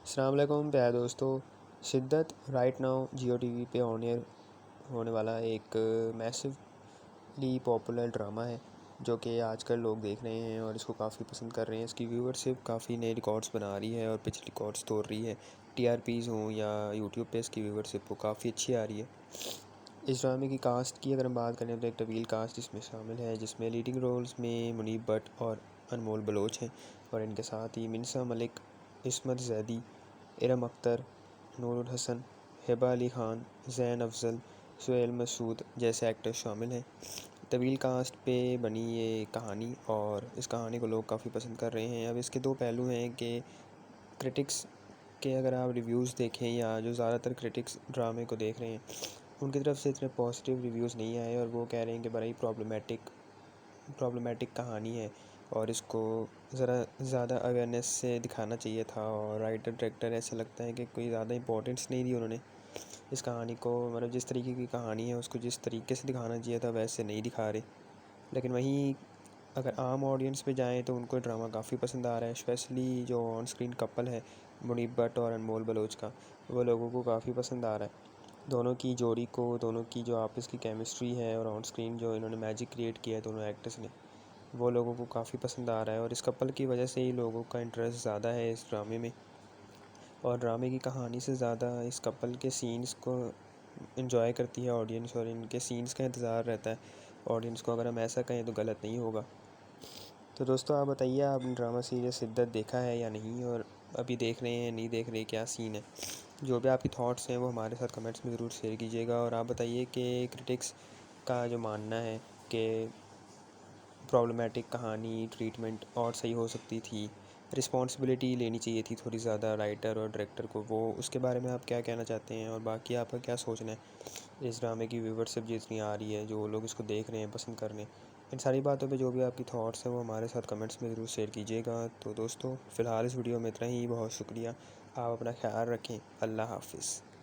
अस्सलाम वालेकुम प्यारे दोस्तों। शिद्दत राइट नाउ जियो टीवी पे ऑन एयर होने वाला एक मैसिवली पॉपुलर ड्रामा है जो कि आजकल लोग देख रहे हैं और इसको काफ़ी पसंद कर रहे हैं। इसकी व्यूअरशिप काफ़ी नए रिकॉर्ड्स बना रही है और पिछले रिकॉर्ड्स तोड़ रही है। टीआरपीज़ हों या यूट्यूब पे इसकी व्यूअरशिप वो काफ़ी अच्छी आ रही है। इस ड्रामे की कास्ट की अगर हम बात करें तो एक तवील कास्ट इसमें शामिल है, जिसमें लीडिंग रोल्स में मुनीब भट्ट और अनमोल बलोच हैं और इनके साथ ही मिनसा मलिक, इस्मत ज़ैदी, इरम अख्तर, नूरुल हसन, हिबा अली ख़ान, ज़ैन अफज़ल, सुहेल मसूद जैसे एक्टर्स शामिल हैं। तवील कास्ट पे बनी ये कहानी और इस कहानी को लोग काफ़ी पसंद कर रहे हैं। अब इसके दो पहलू हैं कि क्रिटिक्स के अगर आप रिव्यूज़ देखें या जो ज़्यादातर क्रिटिक्स ड्रामे को देख रहे हैं उनकी तरफ से इतने पॉजिटिव रिव्यूज़ नहीं आए और वो कह रहे हैं कि बड़ा ही प्रॉब्लमेटिक कहानी है और इसको ज़रा ज़्यादा अवेयरनेस से दिखाना चाहिए था। और राइटर डायरेक्टर ऐसा लगता है कि कोई ज़्यादा इंपॉर्टेंस नहीं दी उन्होंने इस कहानी को, मतलब जिस तरीके की कहानी है उसको जिस तरीके से दिखाना चाहिए था वैसे नहीं दिखा रहे। लेकिन वहीं अगर आम ऑडियंस पे जाएँ तो उनको ड्रामा काफ़ी पसंद आ रहा है, स्पेशली जो ऑन स्क्रीन कपल है मुनीब भट्ट और अनमोल बलोच का, वो लोगों को काफ़ी पसंद आ रहा है। दोनों की जोड़ी को, दोनों की जो आपस की केमिस्ट्री है और ऑन स्क्रीन जो इन्होंने मैजिक क्रिएट किया है दोनों एक्टर्स ने, वो लोगों को काफ़ी पसंद आ रहा है और इस कपल की वजह से ही लोगों का इंटरेस्ट ज़्यादा है इस ड्रामे में। और ड्रामे की कहानी से ज़्यादा इस कपल के सीन्स को एंजॉय करती है ऑडियंस और इनके सीन्स का इंतज़ार रहता है ऑडियंस को। अगर हम ऐसा कहें तो गलत नहीं होगा। तो दोस्तों आप बताइए, आपने ड्रामा सीरीज़ शिद्दत देखा है या नहीं, और अभी देख रहे हैं नहीं देख रहे, क्या सीन है? जो भी आपकी थॉट्स हैं वो हमारे साथ कमेंट्स में ज़रूर शेयर कीजिएगा। और आप बताइए कि क्रिटिक्स का जो मानना है कि प्रॉब्लमेटिक कहानी ट्रीटमेंट और सही हो सकती थी, रिस्पॉन्सिबिलिटी लेनी चाहिए थी थोड़ी ज़्यादा राइटर और डायरेक्टर को, वो उसके बारे में आप क्या कहना चाहते हैं? और बाकी आपका क्या सोचना है इस ड्रामे की व्यूवरशिप जितनी आ रही है, जो लोग इसको देख रहे हैं, पसंद कर रहे हैं, इन सारी बातों पे जो भी आपकी थॉट्स हैं वो हमारे साथ कमेंट्स में ज़रूर शेयर कीजिएगा। तो दोस्तों फ़िलहाल इस वीडियो में इतना ही, बहुत शुक्रिया। आप अपना ख्याल रखें। अल्लाह हाफ़िज़।